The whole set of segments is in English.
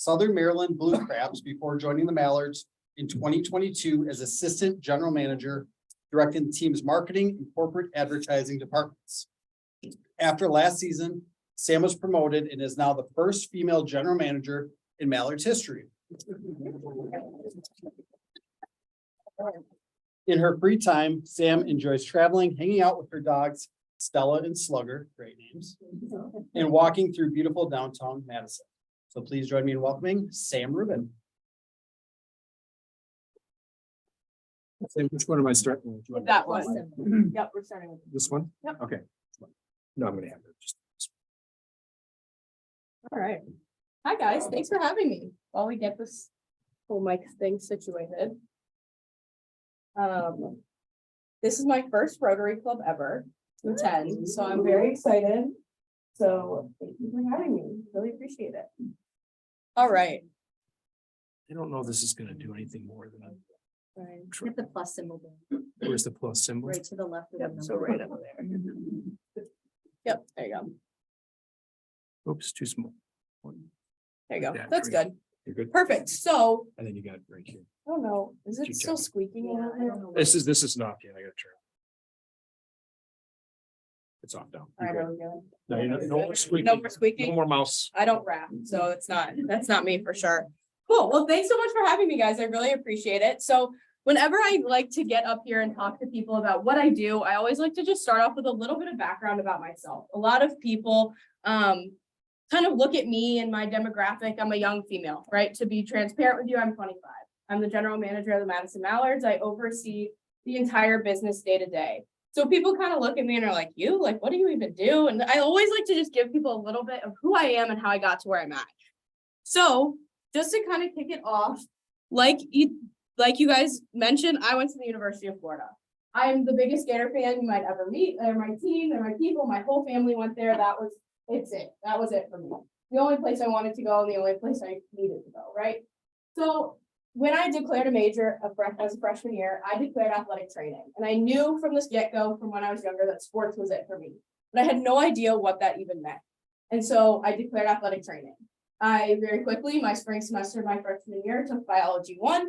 Southern Maryland Blue Crabs before joining the Mallards in 2022 as Assistant General Manager, directing the team's marketing and corporate advertising departments. After last season, Sam was promoted and is now the first female general manager in Mallards history. In her free time, Sam enjoys traveling, hanging out with her dogs, Stella and Slugger, great names, and walking through beautiful downtown Madison. So please join me in welcoming Sam Rubin. Sam, which one am I starting with? With that one. Yep, we're starting with This one? Yep. Okay. No, I'm gonna have it. Just All right. Hi, guys. Thanks for having me while we get this whole mic thing situated. This is my first Rotary Club ever to attend, so I'm very excited. So thank you for having me. Really appreciate it. All right. I don't know if this is gonna do anything more than Right. Hit the plus symbol there, where's the plus symbol? right to the left of the Yep, number. so right up there. Yep, there you go. Oops, too small. There you go. Yeah, That's great. good. You're good. Perfect. So, And then you got it right here. I don't know, is it Keep still checking. squeaking a Yeah, little I bit? don't know. This is not yet. I gotta turn. It's off now. All right, You're are good. we good? No, you're not- no more squeaking. No more squeaking? No more mouse. I don't rap, so that's not me for sure. Cool. Well, thanks so much for having me, guys. I really appreciate it. So whenever I like to get up here and talk to people about what I do, I always like to just start off with a little bit of background about myself. A lot of people kind of look at me and my demographic. I'm a young female, right? To be transparent with you, I'm 25. I'm the general manager of the Madison Mallards. I oversee the entire business day to day. So people kind of look at me and are like, you, like, what do you even do? And I always like to just give people a little bit of who I am and how I got to where I'm at. So just to kind of kick it off, like you guys mentioned, I went to the University of Florida. I'm the biggest Gator fan you might ever meet. They're my team, they're my people, my whole family went there. That was it for me. The only place I wanted to go and the only place I needed to go, right? So when I declared a major as a freshman year, I declared athletic training. And I knew from this get-go, from when I was younger, that sports was it for me. But I had no idea what that even meant. And so I declared athletic training. I very quickly, my spring semester, my freshman year, took biology 1,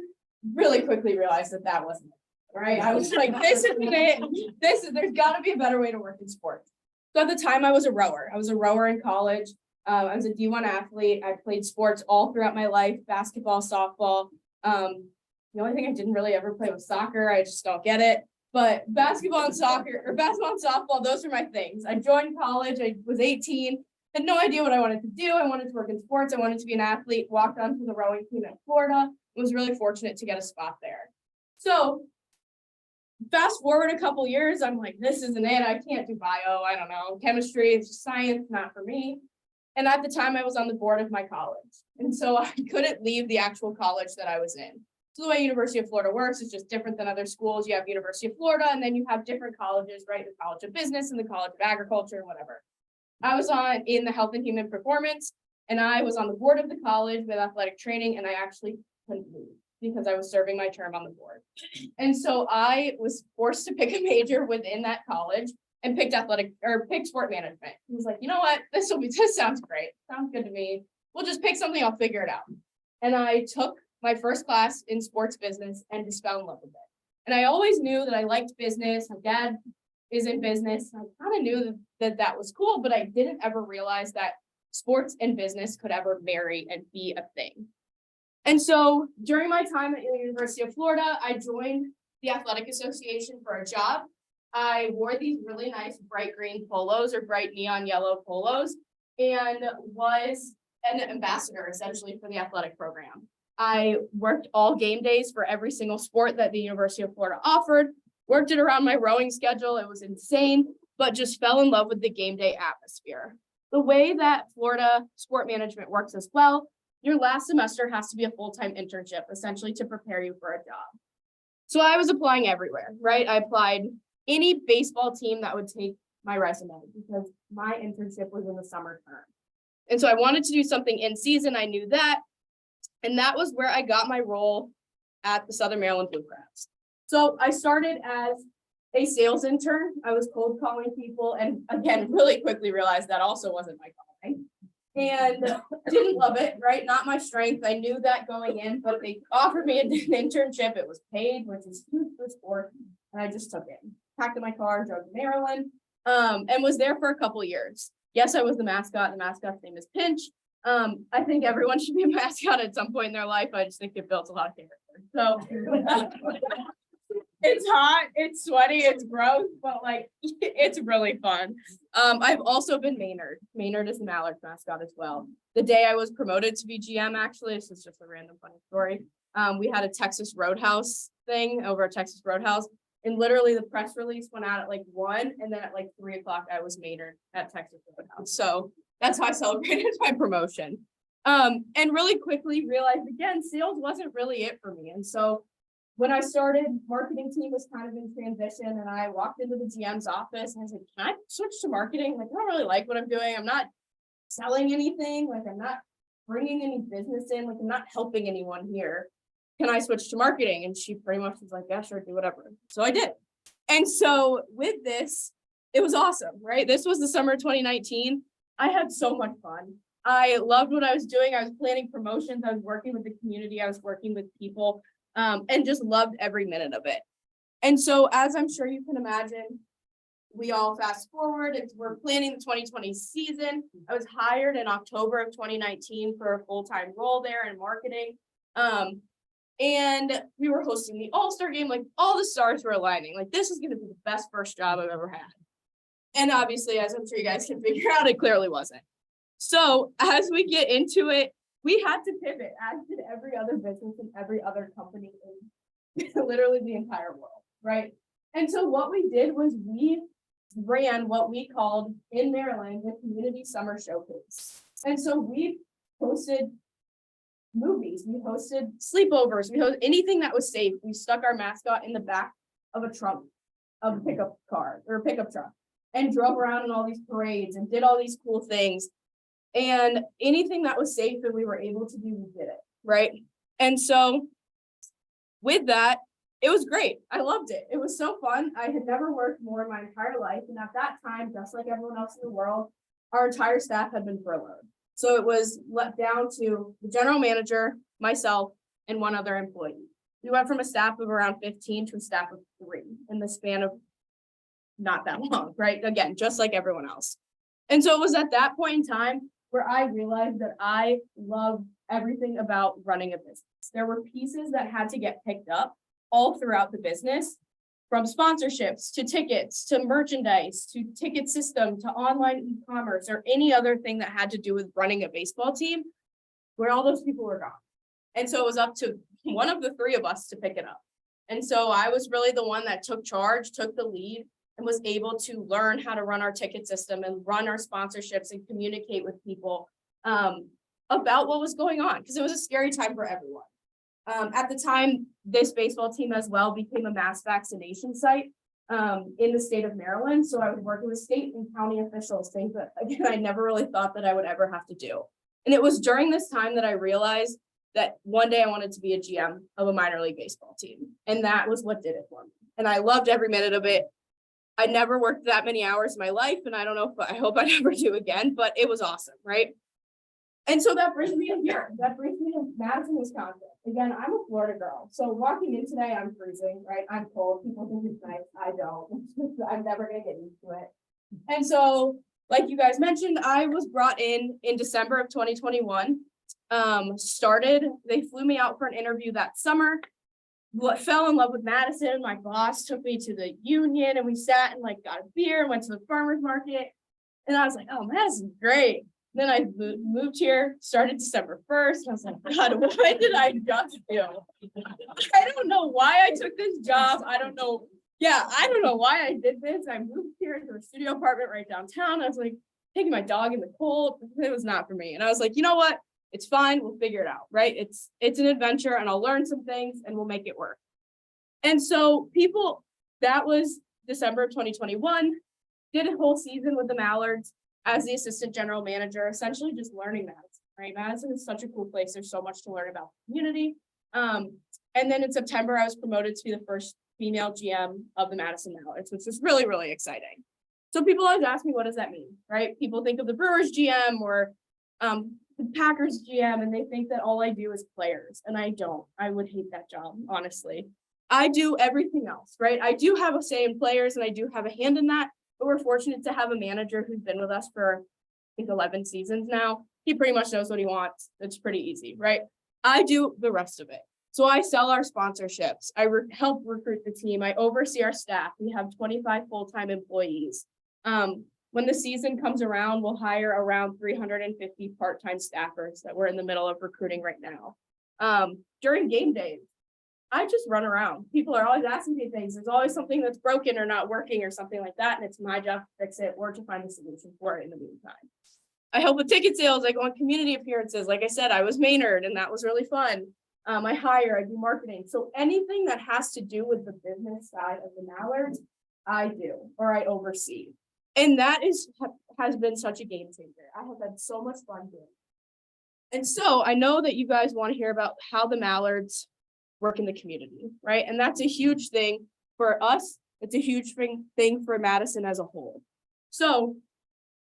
really quickly realized that that wasn't it, right? I was like, this isn't it. There's gotta be a better way to work in sports. So at the time I was a rower. I was a rower in college. I was a D1 athlete. I played sports all throughout my life, basketball, softball. The only thing I didn't really ever play was soccer. I just don't get it. But basketball and softball, those are my things. I joined college. I was 18. Had no idea what I wanted to do. I wanted to work in sports. I wanted to be an athlete, walked onto the rowing team in Florida. Was really fortunate to get a spot there. So fast forward a couple years, I'm like, this isn't it. I can't do bio. I don't know. Chemistry, it's just science, not for me. And at the time I was on the board of my college. And so I couldn't leave the actual college that I was in. So the way University of Florida works is just different than other schools. You have University of Florida, and then you have different colleges, right? The College of Business and the College of Agriculture and whatever. I was in the Health and Human Performance, and I was on the board of the college with athletic training, and I actually couldn't leave because I was serving my term on the board. And so I was forced to pick a major within that college and picked sport management. He was like, you know what, this sounds great. Sounds good to me. We'll just pick something, I'll figure it out. And I took my first class in sports business and just fell in love with it. And I always knew that I liked business. My dad is in business. I kind of knew that was cool, but I didn't ever realize that sports and business could ever marry and be a thing. And so during my time at the University of Florida, I joined the Athletic Association for a job. I wore these really nice bright green polos or bright neon yellow polos and was an ambassador essentially for the athletic program. I worked all game days for every single sport that the University of Florida offered, worked it around my rowing schedule. It was insane, but just fell in love with the game day atmosphere. The way that Florida sport management works as well, your last semester has to be a full-time internship, essentially to prepare you for a job. So I was applying everywhere, right? I applied any baseball team that would take my resume because my internship was in the summer term. And so I wanted to do something in season. I knew that. And that was where I got my role at the Southern Maryland Blue Crabs. So I started as a sales intern. I was cold calling people and again, really quickly realized that also wasn't my calling. and didn't love it, right? Not my strength. I knew that going in, but they offered me an internship. It was paid, which is huge for sport. And I just took it, packed in my car, drove to Maryland, and was there for a couple years. Yes, I was the mascot. The mascot's name is Pinch. I think everyone should be a mascot at some point in their life. I just think it builds a lot of character. So it's hot, it's sweaty, it's gross, but like it's really fun. I've also been Maynard. Maynard is the Mallards mascot as well. The day I was promoted to be GM, actually, this is just a random funny story. We had a Texas Roadhouse thing over at Texas Roadhouse, and literally the press release went out at like 1, and then at like 3 o'clock, I was Maynard at Texas Roadhouse. So that's how I celebrated my promotion. And really quickly realized again, sales wasn't really it for me. And so when I started, marketing team was kind of in transition, and I walked into the GM's office and I said, can I switch to marketing? Like, I don't really like what I'm doing. I'm not selling anything. Like, I'm not bringing any business in. Like, I'm not helping anyone here. Can I switch to marketing? And she pretty much was like, yeah, sure, do whatever. So I did. And so with this, it was awesome, right? This was the summer of 2019. I had so much fun. I loved what I was doing. I was planning promotions. I was working with the community. I was working with people. And just loved every minute of it. And so, as I'm sure you can imagine, we all fast forward, we're planning the 2020 season. I was hired in October of 2019 for a full-time role there in marketing. And we were hosting the All-Star game, like all the stars were aligning. Like, this is going to be the best first job I've ever had. And obviously, as I'm sure you guys can figure out, it clearly wasn't. So as we get into it, we had to pivot, as did every other business and every other company in literally the entire world, right? And so what we did was we ran what we called in Maryland the Community Summer Showcase. And so we hosted movies, we hosted sleepovers, we hosted anything that was safe. We stuck our mascot in the back of a trunk of a pickup car or a pickup truck and drove around in all these parades and did all these cool things. And anything that was safe that we were able to do, we did it, right? And so with that, it was great. I loved it. It was so fun. I had never worked more in my entire life. And at that time, just like everyone else in the world, our entire staff had been furloughed. So it was let down to the general manager, myself, and one other employee. We went from a staff of around 15 to a staff of 3 in the span of not that long, right? Again, just like everyone else. And so it was at that point in time where I realized that I love everything about running a business. There were pieces that had to get picked up all throughout the business, from sponsorships to tickets to merchandise to ticket system to online e-commerce or any other thing that had to do with running a baseball team, where all those people were gone. And so it was up to one of the 3 of us to pick it up. And so I was really the one that took charge, took the lead, and was able to learn how to run our ticket system and run our sponsorships and communicate with people about what was going on, because it was a scary time for everyone. At the time, this baseball team as well became a mass vaccination site in the state of Maryland. So I was working with state and county officials, things that, again, I never really thought that I would ever have to do. And it was during this time that I realized that one day I wanted to be a GM of a minor league baseball team. And that was what did it for me. And I loved every minute of it. I never worked that many hours in my life, and I don't know if I hope I never do again, but it was awesome, right? And so that brings me to here. That brings me to Madison, Wisconsin. Again, I'm a Florida girl. So walking in today, I'm freezing, right? I'm cold. People think it's nice. I don't. I'm never going to get used to it. And so, like you guys mentioned, I was brought in December of 2021. They flew me out for an interview that summer. Fell in love with Madison. My boss took me to the union and we sat and like got a beer, went to the farmer's market. And I was like, oh, Madison's great. Then I moved here, started December 1st. I was like, God, what did I just do? I don't know why I took this job. I don't know. Yeah, I don't know why I did this. I moved here to a studio apartment right downtown. I was like taking my dog in the cold. It was not for me. And I was like, you know what? It's fine. We'll figure it out, right? It's an adventure and I'll learn some things and we'll make it work. And so that was December of 2021, did a whole season with the Mallards as the assistant general manager, essentially just learning Madison, right? Madison is such a cool place. There's so much to learn about the community. And then in September, I was promoted to be the first female GM of the Madison Mallards, which was really, really exciting. So people always ask me, what does that mean, right? People think of the Brewers GM or the Packers GM and they think that all I do is players, and I don't. I would hate that job, honestly. I do everything else, right? I do have a say in players and I do have a hand in that, but we're fortunate to have a manager who's been with us for, I think, 11 seasons now. He pretty much knows what he wants. It's pretty easy, right? I do the rest of it. So I sell our sponsorships. I help recruit the team. I oversee our staff. We have 25 full-time employees. When the season comes around, we'll hire around 350 part-time staffers that we're in the middle of recruiting right now. During game days, I just run around. People are always asking me things. There's always something that's broken or not working or something like that. And it's my job to fix it or to find a solution for it in the meantime. I help with ticket sales. I go on community appearances. Like I said, I was Maynard and that was really fun. I hire, I do marketing. So anything that has to do with the business side of the Mallards, I do, or I oversee. And that has been such a game changer. I have had so much fun doing it. And so I know that you guys want to hear about how the Mallards work in the community, right? And that's a huge thing for us. It's a huge thing for Madison as a whole. So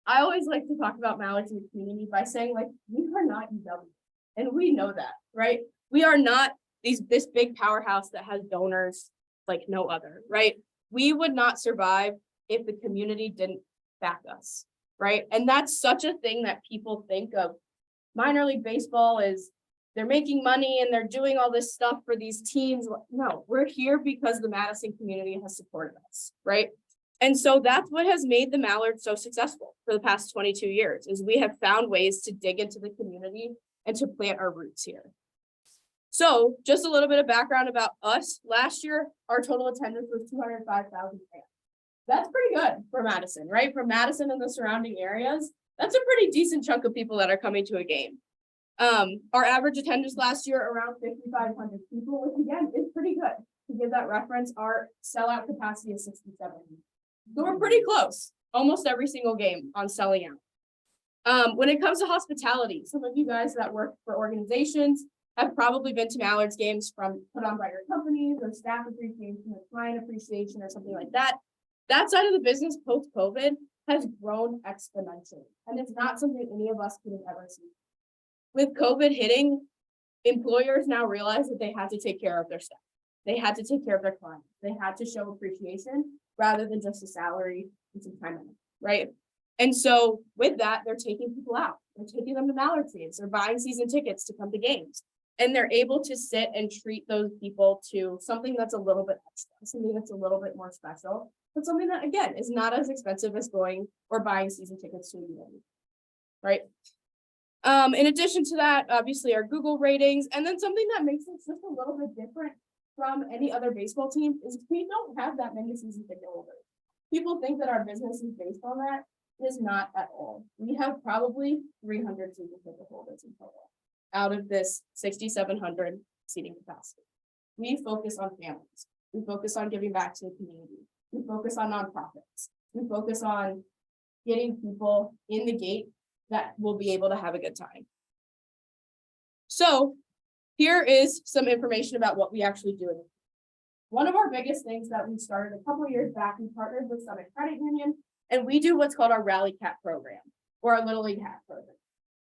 I always like to talk about Mallards in the community by saying, like, we are not UW, and we know that, right? We are not this big powerhouse that has donors like no other, right? We would not survive if the community didn't back us, right? And that's such a thing that people think of. Minor league baseball is they're making money and they're doing all this stuff for these teams. No, we're here because the Madison community has supported us, right? And so that's what has made the Mallards so successful for the past 22 years, is we have found ways to dig into the community and to plant our roots here. So just a little bit of background about us. Last year, our total attendance was 205,000 fans. That's pretty good for Madison, right? For Madison and the surrounding areas, that's a pretty decent chunk of people that are coming to a game. Our average attendance last year, around 5,500 people, which again is pretty good. To give that reference, our sellout capacity is 67. So we're pretty close, almost every single game on selling out. When it comes to hospitality, some of you guys that work for organizations have probably been to Mallards games from put on by your companies or staff appreciation or client appreciation or something like that. That side of the business post-COVID has grown exponentially, and it's not something any of us could have ever seen. With COVID hitting, employers now realize that they had to take care of their staff. They had to take care of their clients. They had to show appreciation rather than just a salary and some time in it, right? And so with that, they're taking people out. They're taking them to Mallards games. They're buying season tickets to come to games. And they're able to sit and treat those people to something that's a little bit extra, something that's a little bit more special, but something that, again, is not as expensive as going or buying season tickets to a game, right? In addition to that, obviously our Google ratings, and then something that makes us just a little bit different from any other baseball team is we don't have that many season ticket holders. People think that our business is based on that. It is not at all. We have probably 300 season ticket holders in total out of this 6,700 seating capacity. We focus on families. We focus on giving back to the community. We focus on nonprofits. We focus on getting people in the gate that will be able to have a good time. So here is some information about what we actually do. One of our biggest things that we started a couple of years back, we partnered with Summit Credit Union, and we do what's called our Rally Cat program, or our Little League Hat program.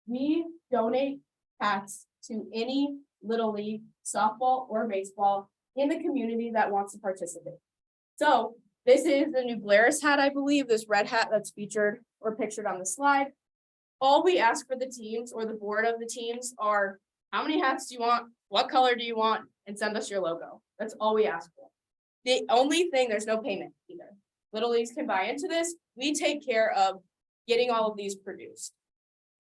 We donate hats to any Little League, softball, or baseball in the community that wants to participate. So this is the new Blair's hat, I believe, this red hat that's featured or pictured on the slide. All we ask for the teams or the board of the teams are, how many hats do you want? What color do you want? And send us your logo. That's all we ask for. The only thing, there's no payment either. Little Leagues can buy into this. We take care of getting all of these produced.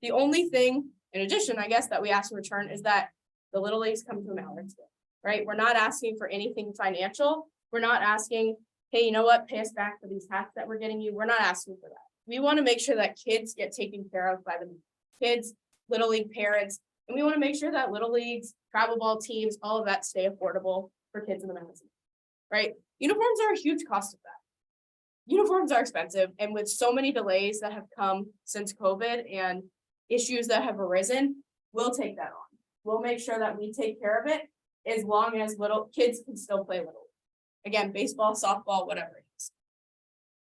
The only thing, in addition, I guess, that we ask in return is that the Little Leagues come to a Mallards game, right? We're not asking for anything financial. We're not asking, hey, you know what, pay us back for these hats that we're getting you. We're not asking for that. We want to make sure that kids get taken care of by the kids, Little League parents, and we want to make sure that Little Leagues, travel ball teams, all of that stay affordable for kids in the Madison, right? Uniforms are a huge cost of that. Uniforms are expensive, and with so many delays that have come since COVID and issues that have arisen, we'll take that on. We'll make sure that we take care of it as long as little kids can still play Little League. Again, baseball, softball, whatever it is.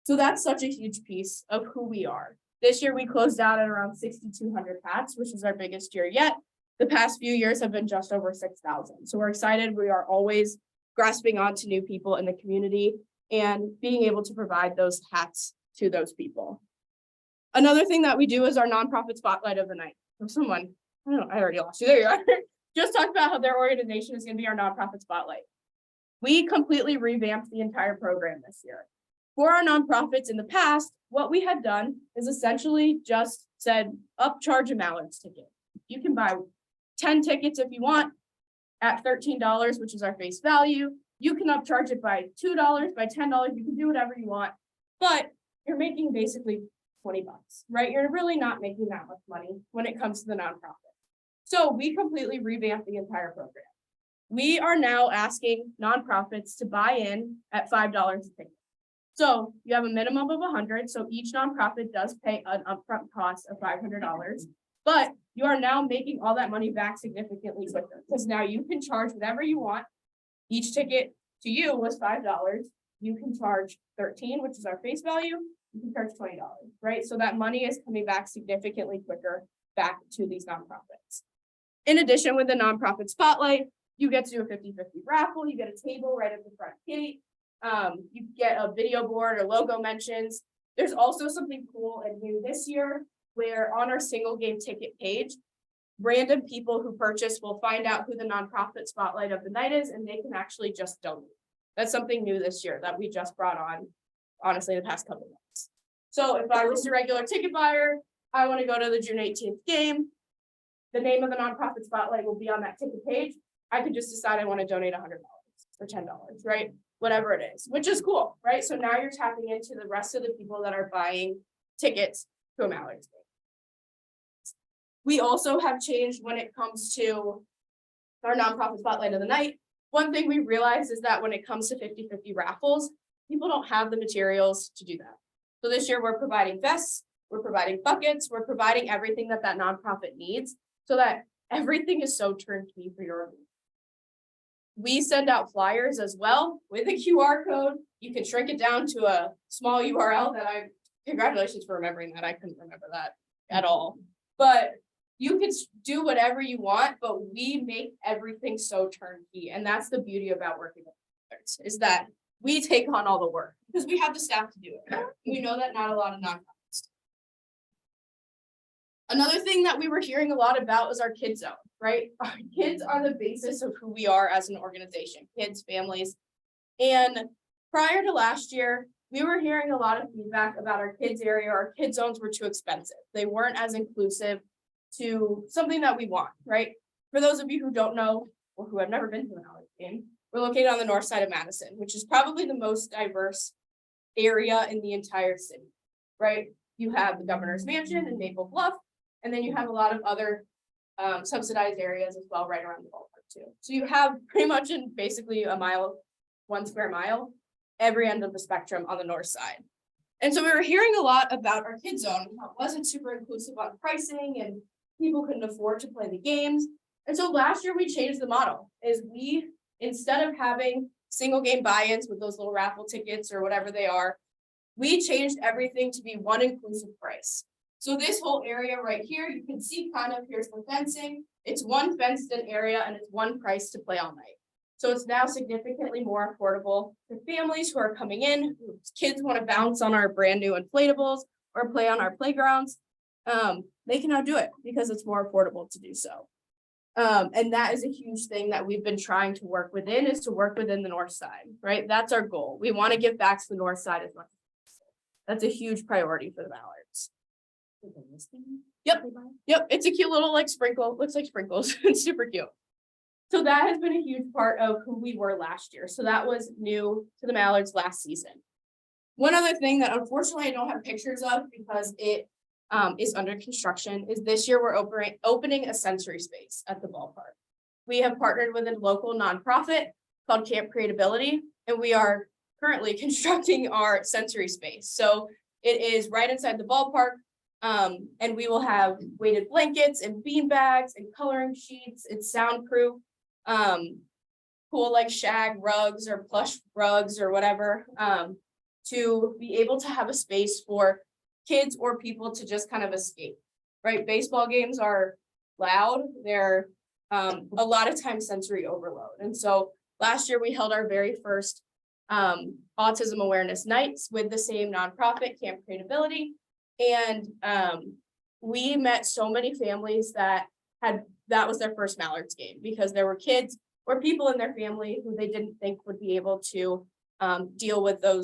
So that's such a huge piece of who we are. This year, we closed out at around 6,200 hats, which is our biggest year yet. The past few years have been just over 6,000. So we're excited. We are always grasping onto new people in the community and being able to provide those hats to those people. Another thing that we do is our nonprofit spotlight of the night. For someone, I don't know, I already lost you. There you are. Just talked about how their organization is going to be our nonprofit spotlight. We completely revamped the entire program this year. For our nonprofits in the past, what we had done is essentially just said, upcharge a Mallards ticket. You can buy 10 tickets if you want at $13, which is our face value. You can upcharge it by $2, by $10. You can do whatever you want, but you're making basically 20 bucks, right? You're really not making that much money when it comes to the nonprofit. So we completely revamped the entire program. We are now asking nonprofits to buy in at $5 a ticket. So you have a minimum of 100. So each nonprofit does pay an upfront cost of $500, but you are now making all that money back significantly quicker because now you can charge whatever you want. Each ticket to you was $5. You can charge 13, which is our face value. You can charge $20, right? So that money is coming back significantly quicker back to these nonprofits. In addition, with the nonprofit spotlight, you get to do a 50-50 raffle. You get a table right at the front gate. You get a video board or logo mentions. There's also something cool and new this year where on our single game ticket page, random people who purchase will find out who the nonprofit spotlight of the night is, and they can actually just donate. That's something new this year that we just brought on, honestly, the past couple of months. So if I was a regular ticket buyer, I want to go to the June 18th game. The name of the nonprofit spotlight will be on that ticket page. I could just decide I want to donate $100 or $10, right? Whatever it is, which is cool, right? So now you're tapping into the rest of the people that are buying tickets to a Mallards game. We also have changed when it comes to our nonprofit spotlight of the night. One thing we realized is that when it comes to 50-50 raffles, people don't have the materials to do that. So this year we're providing vests, we're providing buckets, we're providing everything that that nonprofit needs so that everything is so turnkey for your organization. We send out flyers as well with a QR code. You can shrink it down to a small URL that congratulations for remembering that. I couldn't remember that at all. But you can do whatever you want, but we make everything so turnkey. And that's the beauty about working with others, is that we take on all the work because we have the staff to do it. We know that not a lot of nonprofits do. Another thing that we were hearing a lot about was our kid zone, right? Our kids are the basis of who we are as an organization, kids, families. And prior to last year, we were hearing a lot of feedback about our kids area. Our kid zones were too expensive. They weren't as inclusive to something that we want, right? For those of you who don't know or who have never been to an Mallards game, we're located on the north side of Madison, which is probably the most diverse area in the entire city, right? You have the governor's mansion in Maple Bluff, and then you have a lot of other subsidized areas as well right around the ballpark too. So you have pretty much in basically a mile, 1 square mile, every end of the spectrum on the north side. And so we were hearing a lot about our kid zone. It wasn't super inclusive on pricing and people couldn't afford to play the games. And so last year we changed the model is we, instead of having single game buy-ins with those little raffle tickets or whatever they are, we changed everything to be one inclusive price. So this whole area right here, you can see kind of here's the fencing. It's one fenced in area and it's one price to play all night. So it's now significantly more affordable for families who are coming in, whose kids want to bounce on our brand new inflatables or play on our playgrounds. They can now do it because it's more affordable to do so. And that is a huge thing that we've been trying to work within is to work within the north side, right? That's our goal. We want to give back to the north side as much as possible. That's a huge priority for the Mallards. Yep. It's a cute little like sprinkle. Looks like sprinkles. It's super cute. So that has been a huge part of who we were last year. So that was new to the Mallards last season. One other thing that unfortunately I don't have pictures of because it is under construction is this year we're opening a sensory space at the ballpark. We have partnered with a local nonprofit called Camp Creatability, and we are currently constructing our sensory space. So it is right inside the ballpark. And we will have weighted blankets and bean bags and coloring sheets. It's soundproof, cool like shag rugs or plush rugs or whatever, to be able to have a space for kids or people to just kind of escape, right? Baseball games are loud. They're a lot of times sensory overload. And so last year we held our very first autism awareness nights with the same nonprofit, Camp Creatability. And we met so many families that was their first Mallards game, because there were kids or people in their family who they didn't think would be able to deal with the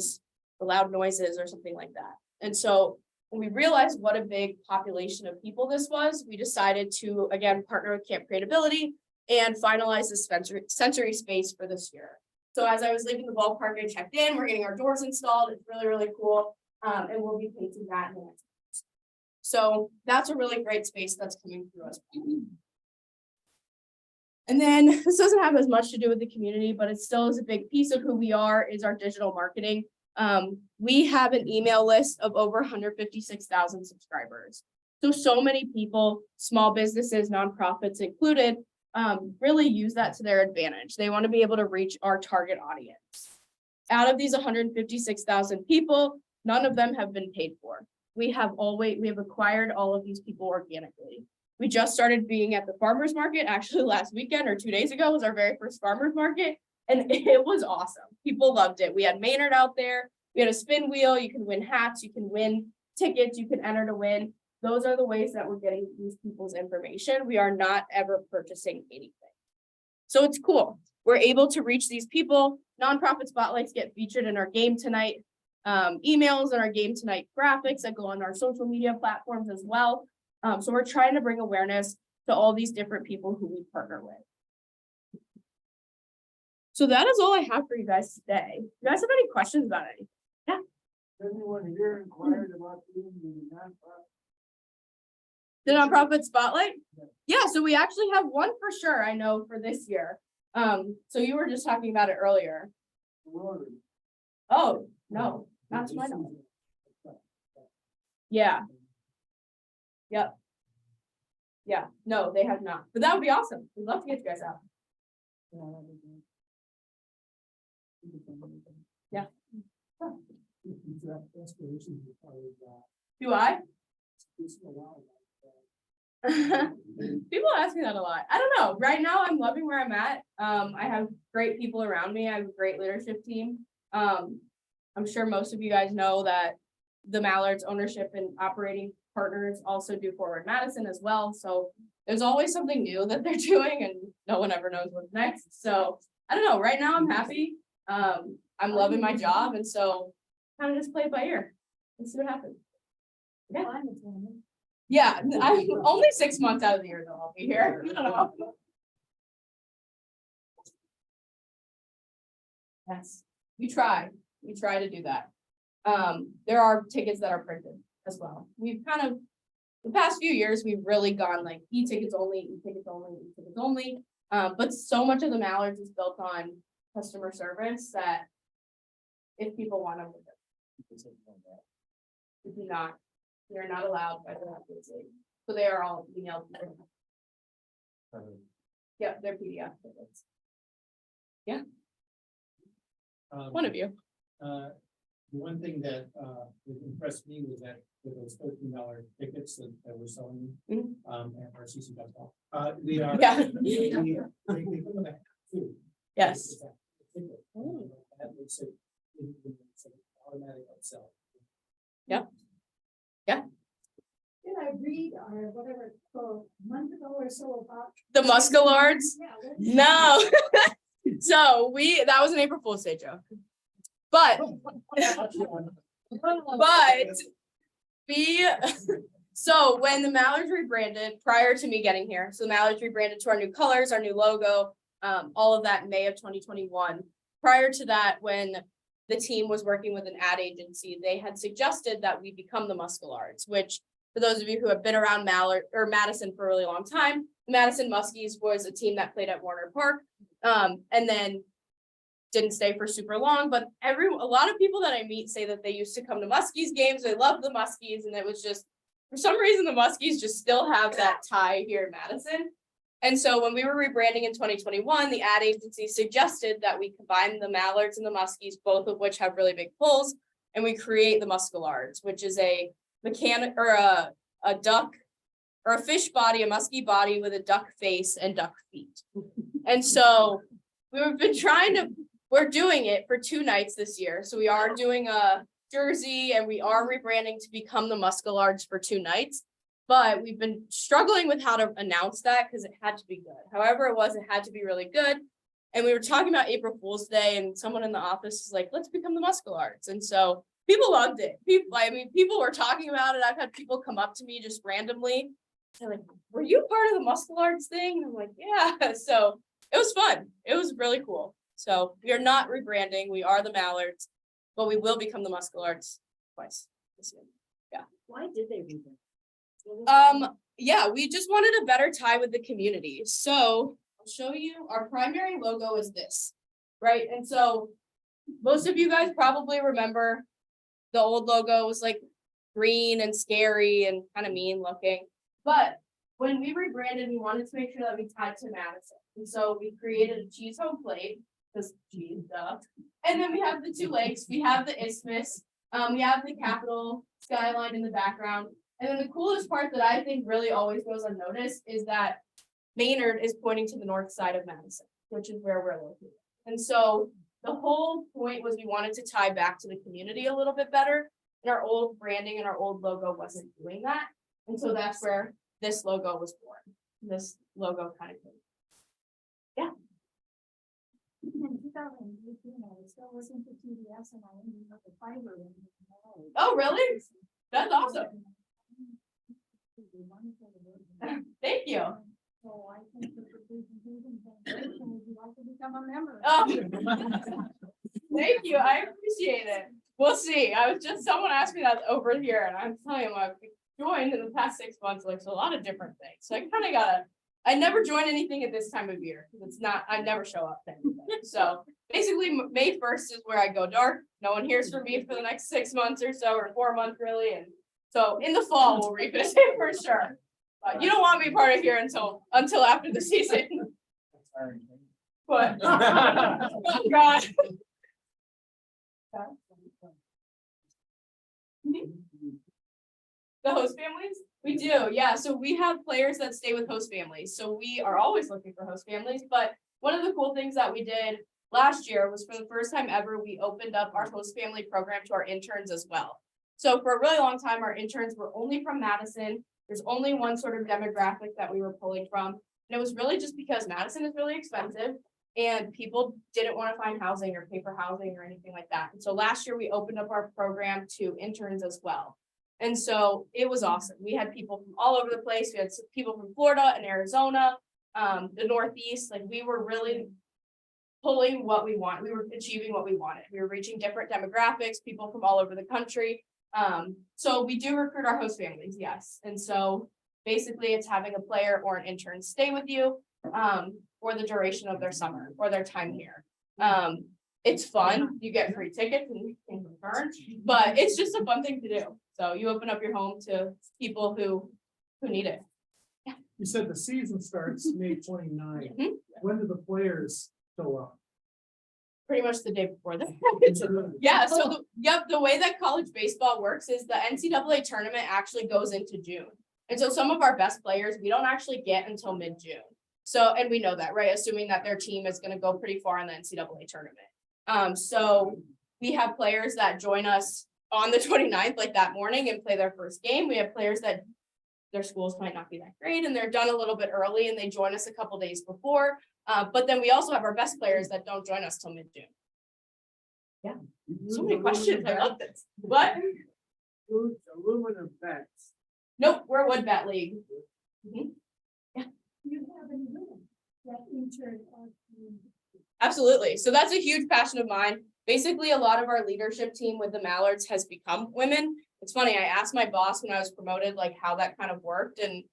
loud noises or something like that. And so when we realized what a big population of people this was, we decided to, again, partner with Camp Creatability and finalize the sensory space for this year. So as I was leaving the ballpark, I checked in, we're getting our doors installed. It's really, really cool. And we'll be painting that in the next month. So that's a really great space that's coming through us. And then this doesn't have as much to do with the community, but it still is a big piece of who we are, is our digital marketing. We have an email list of over 156,000 subscribers. So many people, small businesses, nonprofits included, really use that to their advantage. They want to be able to reach our target audience. Out of these 156,000 people, none of them have been paid for. We have acquired all of these people organically. We just started being at the farmers market, actually last weekend or 2 days ago was our very first farmers market. And it was awesome. People loved it. We had Maynard out there. We had a spin wheel. You can win hats. You can win tickets. You can enter to win. Those are the ways that we're getting these people's information. We are not ever purchasing anything. So it's cool. We're able to reach these people. Nonprofit spotlights get featured in our game tonight emails and our game tonight graphics that go on our social media platforms as well. So we're trying to bring awareness to all these different people who we partner with. So that is all I have for you guys today. You guys have any questions about it? Yeah. Anyone here inquired about doing The nonprofit spotlight? Yeah, so we actually have one for sure, I know, for this year. So you were just talking about it earlier. Rotary? Oh, no, not to my knowledge. Yeah. Yep. Yeah, no, they have not, but that would be awesome. We'd love to get you guys out. Yeah. Do I? People ask me that a lot. I don't know. Right now, I'm loving where I'm at. I have great people around me. I have a great leadership team. I'm sure most of you guys know that the Mallards ownership and operating partners also do Forward Madison as well. So there's always something new that they're doing, and no one ever knows what's next. So I don't know. Right now, I'm happy. I'm loving my job, and so kind of just play it by ear and see what happens. Yeah. Yeah, I'm only 6 months out of the year though. I'll be here. I don't know. Yes, we try to do that. There are tickets that are printed as well. We've kind of, the past few years, we've really gone like e-tickets only, e-tickets only, e-tickets only. But so much of the Mallards is built on customer service that if people want to, if you're not, they're not allowed by the FCC. So they are all emailed. Yeah, they're PDF tickets. Yeah. One of you. The one thing that impressed me was that with those $13 tickets that we're selling at RCC. They are. Yeah. They come with a hat too. Yes. That makes it automatic upsell. Yeah. Yeah. Did I read or whatever, a month ago or so about? The Muskellards? Yeah, No. So that was an April Fool's Day joke. But so when the Mallards rebranded prior to me getting here, so the Mallards rebranded to our new colors, our new logo, all of that in May of 2021. Prior to that, when the team was working with an ad agency, they had suggested that we become the Muskellards, which for those of you who have been around Madison for a really long time, the Madison Muskies was a team that played at Warner Park, and then didn't stay for super long, but a lot of people that I meet say that they used to come to Muskies games. They love the Muskies, and it was just, for some reason, the Muskies just still have that tie here in Madison. And so when we were rebranding in 2021, the ad agency suggested that we combine the Mallards and the Muskies, both of which have really big pulls, and we create the Muskellards, which is a mechanic or a duck or a fish body, a musky body with a duck face and duck feet. And so we've been we're doing it for 2 nights this year. So we are doing a jersey and we are rebranding to become the Muskellards for 2 nights. But we've been struggling with how to announce that because it had to be good. However it had to be really good. And we were talking about April Fool's Day and someone in the office was like, let's become the Muskellards. And so people loved it. People were talking about it. I've had people come up to me just randomly. They're like, were you part of the Muskellards thing? And I'm like, yeah. So it was fun. It was really cool. So we are not rebranding. We are the Mallards, but we will become the Muskellards twice this year. Why did they rebrand? Yeah, we just wanted a better tie with the community. So I'll show you, our primary logo is this, right? And so most of you guys probably remember the old logo was like green and scary and kind of mean looking. But when we rebranded, we wanted to make sure that we tied to Madison. And so we created a cheese home plate, because cheese, duh. And then we have the 2 lakes, we have the isthmus, we have the Capitol skyline in the background. And then the coolest part that I think really always goes unnoticed is that Maynard is pointing to the north side of Madison, which is where we're located. And so the whole point was we wanted to tie back to the community a little bit better. And our old branding and our old logo wasn't doing that. And so that's where this logo was born. This logo kind of came. In 2018, I was still listening to TBS and I ended up with fiber. Oh, really? That's awesome. Thank you. So I think that the presentation, would you like to become a member? Oh, thank you. I appreciate it. We'll see. Someone asked me that over here and I'm telling them I've joined in the past 6 months, like so a lot of different things. So I kind of I never join anything at this time of year because I never show up to anything. So basically May 1st is where I go dark. No one hears from me for the next 6 months or so, or 4 months really. And so in the fall, we'll revisit for sure. But you don't want me part of here until after the season. But, oh God. The host families? We do, yeah. So we have players that stay with host families. So we are always looking for host families. But one of the cool things that we did last year was for the first time ever, we opened up our host family program to our interns as well. So for a really long time, our interns were only from Madison. There's only one sort of demographic that we were pulling from. And it was really just because Madison is really expensive and people didn't want to find housing or pay for housing or anything like that. And so last year we opened up our program to interns as well. And so it was awesome. We had people from all over the place. We had people from Florida and Arizona, the Northeast. Like we were really pulling what we want. We were achieving what we wanted. We were reaching different demographics, people from all over the country. So we do recruit our host families, yes. And so basically it's having a player or an intern stay with you for the duration of their summer or their time here. It's fun. You get free tickets and return, but it's just a fun thing to do. So you open up your home to people who need it. You said the season starts May 29th. Mhm. When do the players show up? Pretty much the day before that. Yeah, so the way that college baseball works is the NCAA tournament actually goes into June. And so some of our best players, we don't actually get until mid-June. So, and we know that, right? Assuming that their team is going to go pretty far in the NCAA tournament. So we have players that join us on the 29th, like that morning, and play their first game. We have players that their schools might not be that great and they're done a little bit early and they join us a couple days before. But then we also have our best players that don't join us till mid-June. Yeah, so many questions. I love this. What? Aluminum bats. Nope, we're a wood bat league. Mhm. You have any women that intern or Absolutely. So that's a huge passion of mine. Basically, a lot of our leadership team with the Mallards has become women. It's funny, I asked my boss when I was promoted, like how that kind of worked. And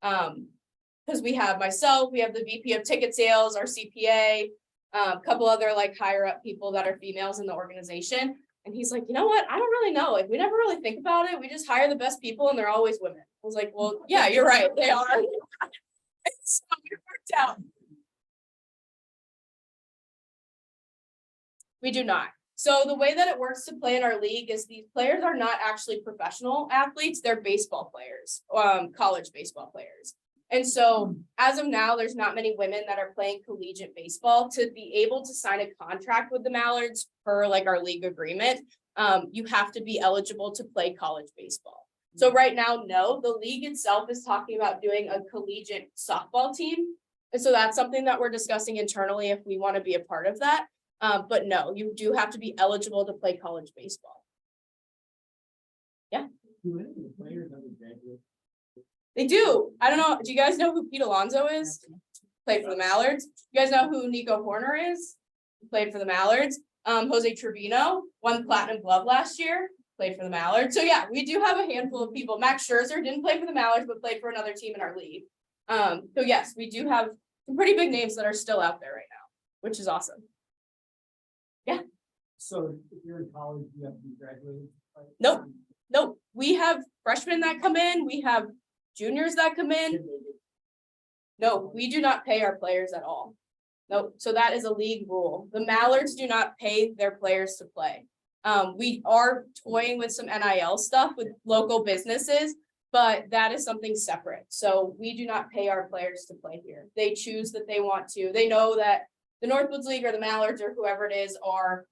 because we have myself, we have the VP of ticket sales, our CPA, a couple other like higher up people that are females in the organization. And he's like, you know what? I don't really know. Like, we never really think about it. We just hire the best people and they're always women. I was like, well, yeah, you're right. They are. So it worked out. We do not. So the way that it works to play in our league is these players are not actually professional athletes, they're baseball players, college baseball players. And so as of now, there's not many women that are playing collegiate baseball. To be able to sign a contract with the Mallards per like our league agreement, you have to be eligible to play college baseball. So right now, no, the league itself is talking about doing a collegiate softball team. And so that's something that we're discussing internally if we want to be a part of that. But no, you do have to be eligible to play college baseball. Do any of the players ever graduate? They do. I don't know. Do you guys know who Pete Alonso is? Played for the Mallards. You guys know who Nico Horner is? Played for the Mallards. Jose Trevino won Platinum Glove last year. Played for the Mallards. So yeah, we do have a handful of people. Max Scherzer didn't play for the Mallards, but played for another team in our league. So yes, we do have some pretty big names that are still out there right now, which is awesome. So if you're in college, you have to be graduated? Right? Nope. Nope, we have freshmen that come in. We have juniors that come in. No, we do not pay our players at all. Nope, so that is a league rule. The Mallards do not pay their players to play. We are toying with some NIL stuff with local businesses, but that is something separate. So we do not pay our players to play here. They choose that they want to. They know that the Northwoods League or the Mallards or whoever it is are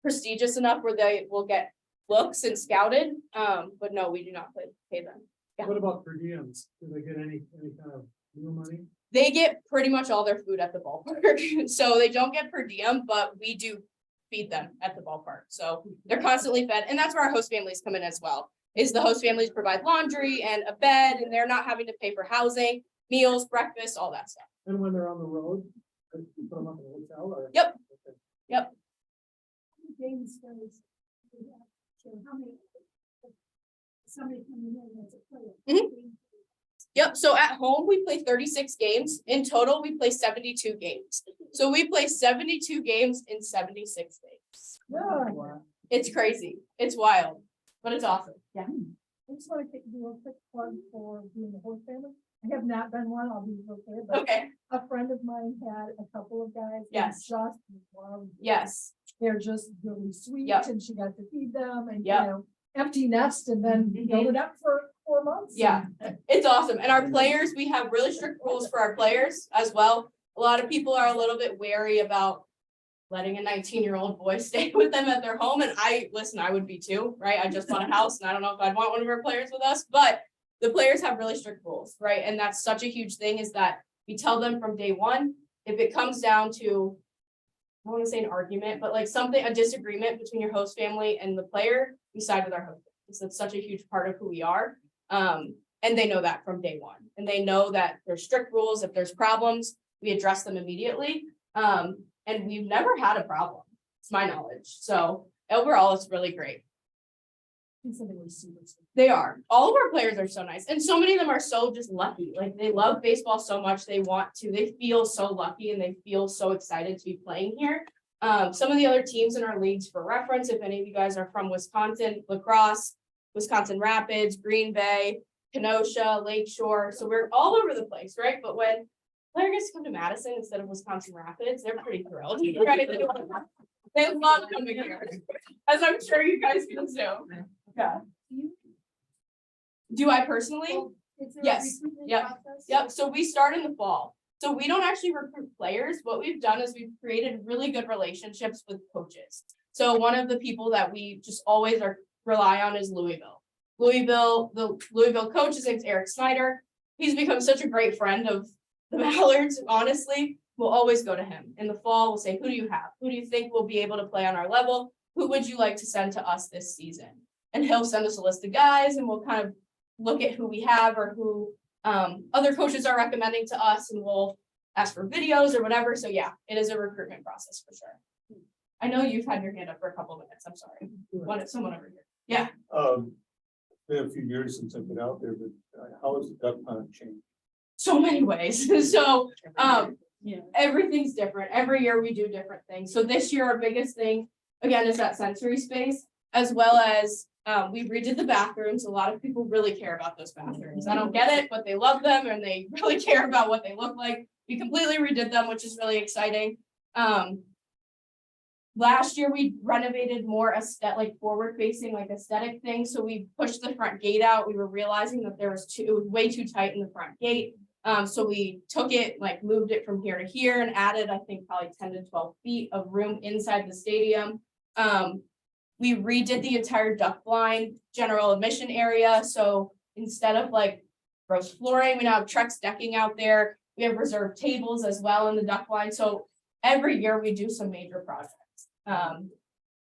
prestigious enough where they will get looks and scouted. But no, we do not pay them. Yeah. What about per diems? Do they get any kind of real money? They get pretty much all their food at the ballpark. So they don't get per diem, but we do feed them at the ballpark. So they're constantly fed. And that's where our host families come in as well. Is the host families provide laundry and a bed, and they're not having to pay for housing, meals, breakfast, all that stuff. And when they're on the road, you put them up in a hotel or? Yep. Okay. Yep. Games goes, how many? Somebody coming in as a player. Yep. So at home, we play 36 games. In total, we play 72 games. So we play 72 games in 76 days. Yeah. It's crazy. It's wild, but it's awesome. Yeah. I just want to do a quick plug for being a host family. I have not been one, I'll be real clear, but Okay. a friend of mine had a couple of guys. that Yes. Just loved it. Yes. They're just really sweet Yep. and she got to feed them and, you Yep. know, empty nest and then build it up for 4 months. Yeah. and- It's awesome. And our players, we have really strict rules for our players as well. A lot of people are a little bit wary about letting a 19-year-old boy stay with them at their home. And I would be too, right? I just bought a house and I don't know if I'd want one of our players with us, but the players have really strict rules, right? And that's such a huge thing is that we tell them from day one, if it comes down to, I don't want to say an argument, but like a disagreement between your host family and the player, we side with our host. So it's such a huge part of who we are. And they know that from day one. And they know that there's strict rules. If there's problems, we address them immediately. And we've never had a problem, to my knowledge. So overall, it's really great. He said they were super sweet. They are. All of our players are so nice. And so many of them are so just lucky. Like they love baseball so much. They feel so lucky and they feel so excited to be playing here. Some of the other teams in our leagues for reference, if any of you guys are from Wisconsin, Lacrosse, Wisconsin Rapids, Green Bay, Kenosha, Lakeshore. So we're all over the place, right? But when a player gets to come to Madison instead of Wisconsin Rapids, they're pretty thrilled, right? They love coming here, as I'm sure you guys can too. Yeah. Do I personally? Well, is there a Yes. recruitment Yep. process? Yep, so we start in the fall. So we don't actually recruit players. What we've done is we've created really good relationships with coaches. So one of the people that we just always rely on is Louisville. The Louisville coach, his name's Eric Snyder. He's become such a great friend of the Mallards, honestly. We'll always go to him. In the fall, we'll say, who do you have? Who do you think will be able to play on our level? Who would you like to send to us this season? And he'll send us a list of guys and we'll kind of look at who we have or who other coaches are recommending to us, and we'll ask for videos or whatever. So yeah, it is a recruitment process for sure. I know you've had your hand up for a couple of minutes. I'm sorry. Someone over here. Yeah. Been a few years since I've been out there, but how has the duck pond changed? So many ways. So everything's different. Every year we do different things. So this year our biggest thing again is that sensory space, as well as we redid the bathrooms. A lot of people really care about those bathrooms. I don't get it, but they love them and they really care about what they look like. We completely redid them, which is really exciting. Last year, we renovated more aesthetic, like forward facing, like aesthetic things. So we pushed the front gate out. We were realizing that it was way too tight in the front gate. So we took it, like moved it from here to here and added, I think, probably 10 to 12 feet of room inside the stadium. We redid the entire duck blind general admission area. So instead of like gross flooring, we now have Trex decking out there. We have reserved tables as well in the duck blind. So every year we do some major projects.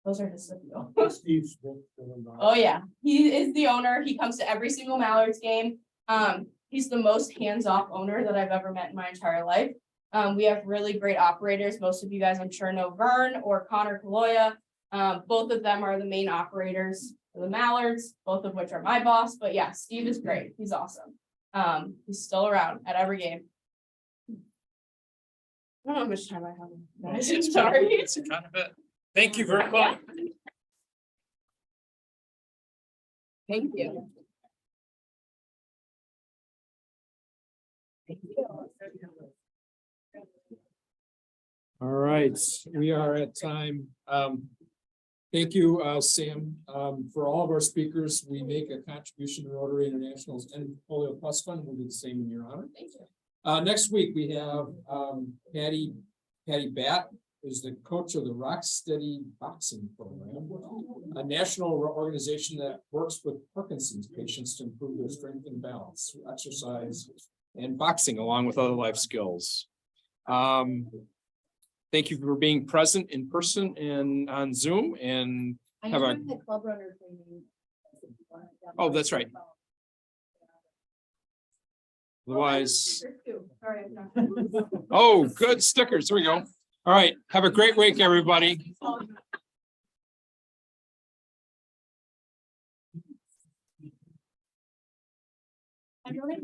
Those are just a few. Steve Smith, going on. Oh, yeah, he is the owner. He comes to every single Mallards game. He's the most hands-off owner that I've ever met in my entire life. We have really great operators. Most of you guys, I'm sure, know Vern or Connor Kaloya. Both of them are the main operators for the Mallards, both of which are my boss. But yeah, Steve is great. He's awesome. He's still around at every game. I don't know how much time I have. Guys, I'm sorry. It's kind of it. Thank you very much. Thank you. All right, we are at time. Thank you, Sam. For all of our speakers, we make a contribution to Rotary International's and Polio Plus Fund. We'll do the same in your honor. Thank you. Next week, we have Patty Batt is the coach of the Rocksteady Boxing Program, a national organization that works with Parkinson's patients to improve their strength and balance through exercise and boxing, along with other life skills. Thank you for being present in person and on Zoom and have a. The club runner training. Oh, that's right. Otherwise, Sorry, I'm not. oh, good stickers. There we go. All right. Have a great week, everybody. I'm really-